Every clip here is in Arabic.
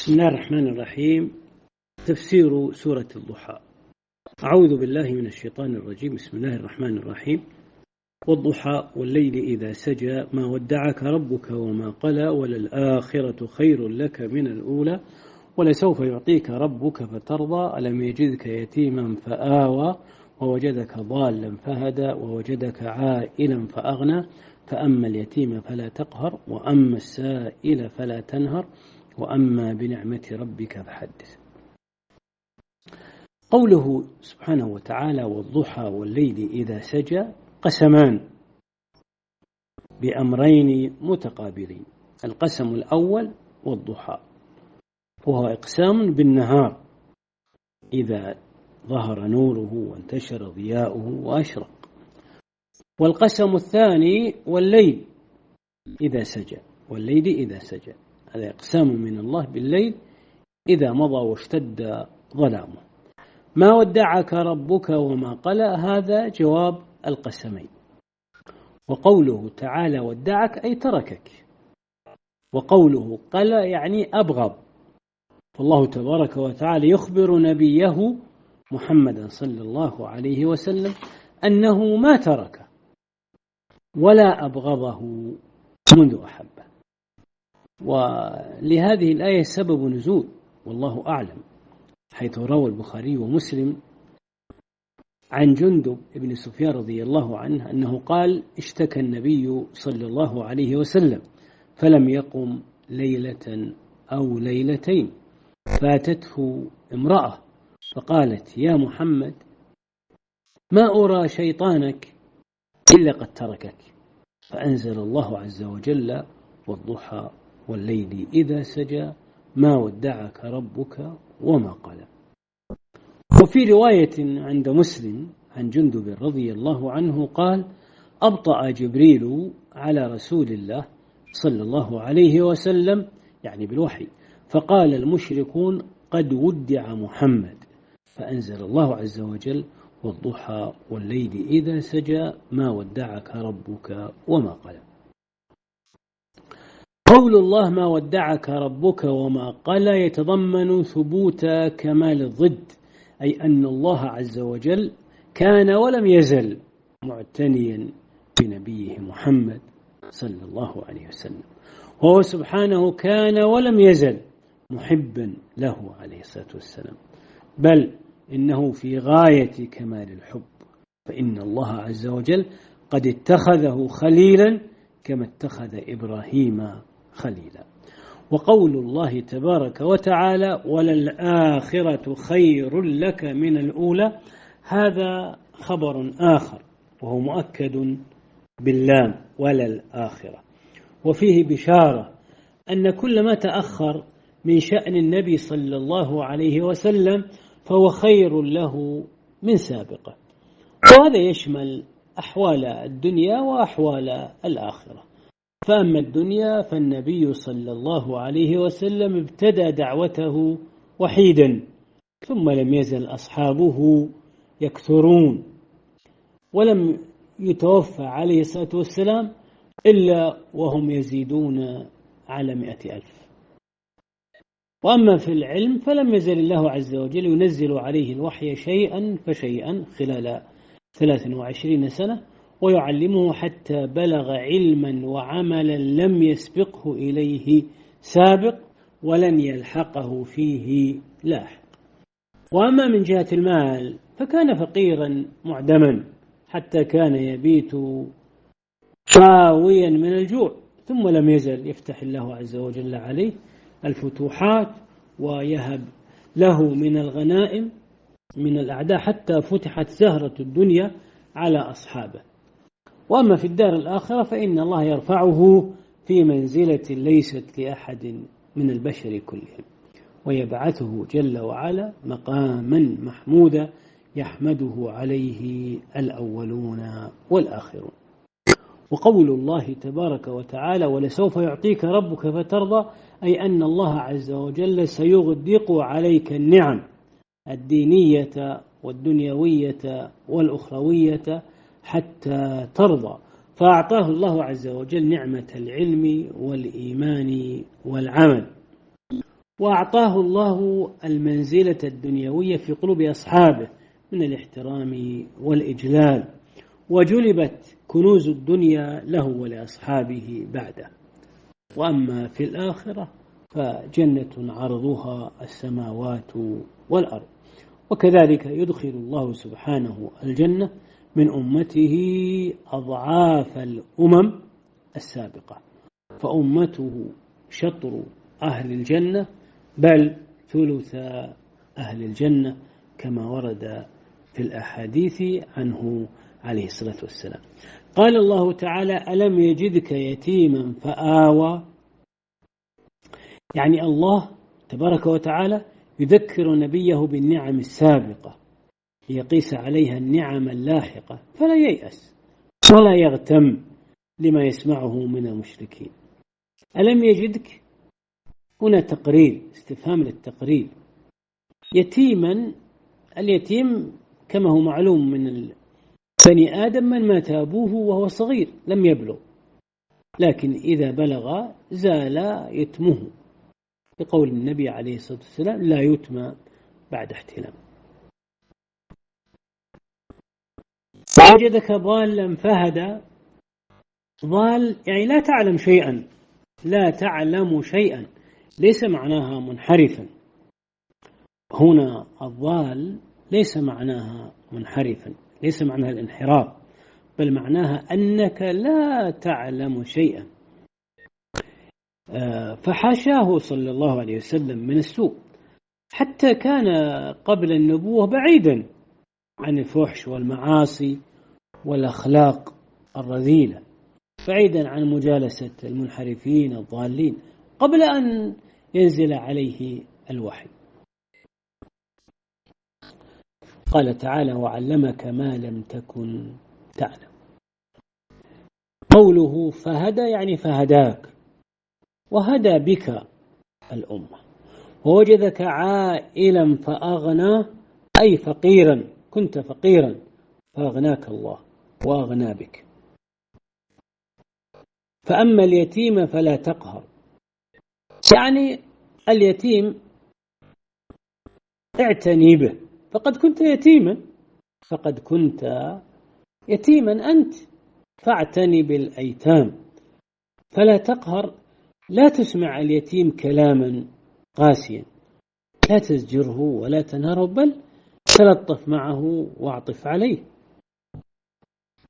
بسم الله الرحمن الرحيم. تفسير سورة الضحى. أعوذ بالله من الشيطان الرجيم. بسم الله الرحمن الرحيم. والضحى والليل إذا سجى ما ودعك ربك وما قلى وللآخرة خير لك من الأولى ولسوف يعطيك ربك فترضى ألم يجدك يتيما فآوى ووجدك ضالا فهدى ووجدك عائلا فأغنى فأما اليتيم فلا تقهر وأما السائل فلا تنهر وأما بنعمة ربك فحدث. قوله سبحانه وتعالى والضحى والليل إذا سجى قسمان بأمرين متقابلين. القسم الأول والضحى وهو إقسام بالنهار إذا ظهر نوره وانتشر ضياؤه وأشرق، والقسم الثاني والليل إذا سجى. والليل إذا سجى هذا إقسام من الله بالليل إذا مضى واشتد ظلامه. ما ودعك ربك وما قلى هذا جواب القسمين. وقوله تعالى ودعك أي تركك، وقوله قلى يعني أبغض. فالله تبارك وتعالى يخبر نبيه محمدا صلى الله عليه وسلم أنه ما ترك ولا أبغضه منذ أحبه. ولهذه الآية سبب نزول والله أعلم، حيث روى البخاري ومسلم عن جندب بن سفيان رضي الله عنه أنه قال اشتكى النبي صلى الله عليه وسلم فلم يقم ليلة أو ليلتين فاتته امرأة فقالت يا محمد ما أرى شيطانك إلا قد تركك، فأنزل الله عز وجل والضحى والليل إذا سجى ما ودعك ربك وما قلى. وفي رواية عند مسلم عن جندب رضي الله عنه قال أبطأ جبريل على رسول الله صلى الله عليه وسلم يعني بالوحي، فقال المشركون قد ودع محمد، فأنزل الله عز وجل والضحى والليل إذا سجى ما ودعك ربك وما قلى. قول الله ما ودعك ربك وما قلى يتضمن ثبوت كمال الضد، أي أن الله عز وجل كان ولم يزل معتنيا بنبيه محمد صلى الله عليه وسلم، وهو سبحانه كان ولم يزل محبا له عليه الصلاة والسلام، بل إنه في غاية كمال الحب، فإن الله عز وجل قد اتخذه خليلا كما اتخذ إبراهيم خليلا. وقول الله تبارك وتعالى وللآخرة خير لك من الأولى هذا خبر آخر وهو مؤكد باللام وللآخرة، وفيه بشارة أن كل ما تأخر من شأن النبي صلى الله عليه وسلم فهو خير له من سابقه، وهذا يشمل أحوال الدنيا وأحوال الآخرة. فأما الدنيا فالنبي صلى الله عليه وسلم ابتدى دعوته وحيدا، ثم لم يزل أصحابه يكثرون، ولم يتوفى عليه الصلاة والسلام إلا وهم يزيدون على 100,000. وأما في العلم فلم يزل الله عز وجل ينزل عليه الوحي شيئا فشيئا خلال 23 سنة، ويعلمه حتى بلغ علما وعملا لم يسبقه إليه سابق ولن يلحقه فيه لاحق. وأما من جهة المال فكان فقيرا معدما حتى كان يبيت خاويا من الجوع، ثم لم يزل يفتح الله عز وجل عليه الفتوحات ويهب له من الغنائم من الأعداء حتى فتحت زهرة الدنيا على أصحابه. وأما في الدار الآخرة فإن الله يرفعه في منزلة ليست لأحد من البشر كلهم، ويبعثه جل وعلا مقاما محمودا يحمده عليه الأولون والآخرون. وقول الله تبارك وتعالى ولسوف يعطيك ربك فترضى، أي أن الله عز وجل سيغدق عليك النعم الدينية والدنيوية والأخروية حتى ترضى، فأعطاه الله عز وجل نعمة العلم والإيمان والعمل. وأعطاه الله المنزلة الدنيوية في قلوب أصحابه من الاحترام والإجلال، وجلبت كنوز الدنيا له ولأصحابه بعده. وأما في الآخرة فجنة عرضها السماوات والأرض. وكذلك يدخل الله سبحانه الجنة من أمته أضعاف الأمم السابقة، فأمته شطر أهل الجنة بل ثلث أهل الجنة كما ورد في الأحاديث عنه عليه الصلاة والسلام. قال الله تعالى: ألم يجدك يتيما فآوى. يعني الله تبارك وتعالى يذكر نبيه بالنعم السابقة ليقيس عليها النعم اللاحقة فلا ييأس ولا يغتم لما يسمعه من المشركين. ألم يجدك هنا تقرير، استفهام للتقرير. يتيما، اليتيم كما هو معلوم من بني آدم من مات أبوه وهو صغير لم يبلغ، لكن إذا بلغ زال يتمه، بقول النبي عليه الصلاة والسلام: لا يتمى بعد احتلام. وجدك ضالا فهدى. ضال يعني لا تعلم شيئا، لا تعلم شيئا، ليس معناها منحرفا. هنا الضال ليس معناها منحرفا، ليس معناها الانحراف، بل معناها أنك لا تعلم شيئا. فحاشاه صلى الله عليه وسلم من السوء، حتى كان قبل النبوة بعيدا عن الفحش والمعاصي والأخلاق الرذيلة، بعيدا عن مجالسة المنحرفين الضالين قبل أن ينزل عليه الوحي. قال تعالى: وعلمك ما لم تكن تعلم. قوله فهدى يعني فهداك وهدى بك الأمة. ووجدك عائلا فأغنى أي فقيرا، كنت فقيرا فأغناك الله وأغنى بك. فأما اليتيم فلا تقهر، يعني اليتيم اعتني به، فقد كنت يتيما، فقد كنت يتيما أنت، فاعتني بالأيتام. فلا تقهر، لا تسمع اليتيم كلاما قاسيا، لا تزجره ولا تنهره، بل تلطف معه واعطف عليه.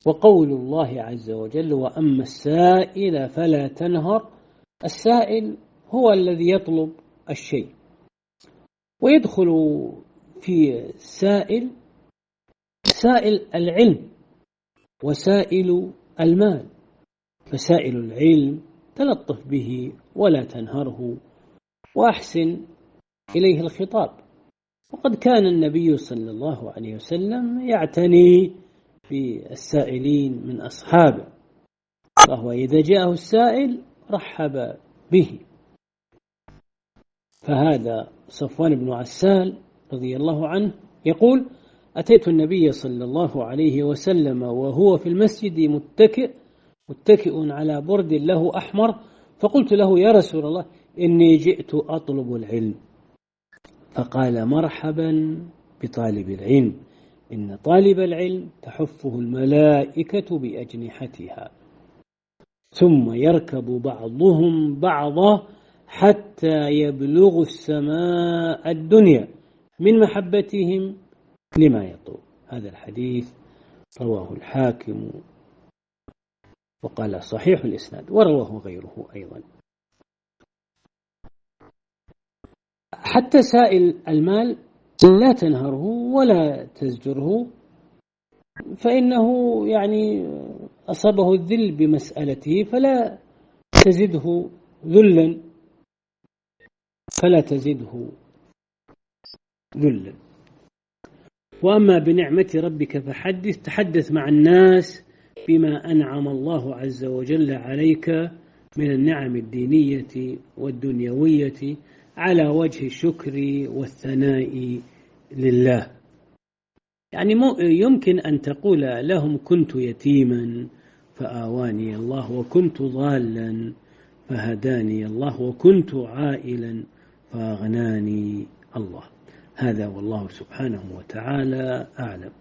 وقول الله عز وجل: وأما السائل فلا تنهر. السائل هو الذي يطلب الشيء، ويدخل في سائل العلم وسائل المال. فسائل العلم تلطف به ولا تنهره، وأحسن إليه الخطاب. وقد كان النبي صلى الله عليه وسلم يعتني بالسائلين من أصحابه، فهو إذا جاءه السائل رحب به. فهذا صفوان بن عسال رضي الله عنه يقول: أتيت النبي صلى الله عليه وسلم وهو في المسجد متكئ على برد له أحمر، فقلت له: يا رسول الله، إني جئت أطلب العلم. فقال: مرحبا بطالب العلم، إن طالب العلم تحفه الملائكة بأجنحتها، ثم يركب بعضهم بعضا حتى يبلغ السماء الدنيا من محبتهم لما يطلب. هذا الحديث رواه الحاكم وقال صحيح الإسناد، ورواه غيره أيضا. حتى سائل المال لا تنهره ولا تزجره، فإنه يعني أصابه الذل بمسألته، فلا تزده ذلا، وأما بنعمة ربك فحدث، تحدث مع الناس بما أنعم الله عز وجل عليك من النعم الدينية والدنيوية على وجه الشكر والثناء لله. يعني يمكن أن تقول لهم: كنت يتيما فآواني الله، وكنت ضالا فهداني الله، وكنت عائلا فأغناني الله. هذا والله سبحانه وتعالى أعلم.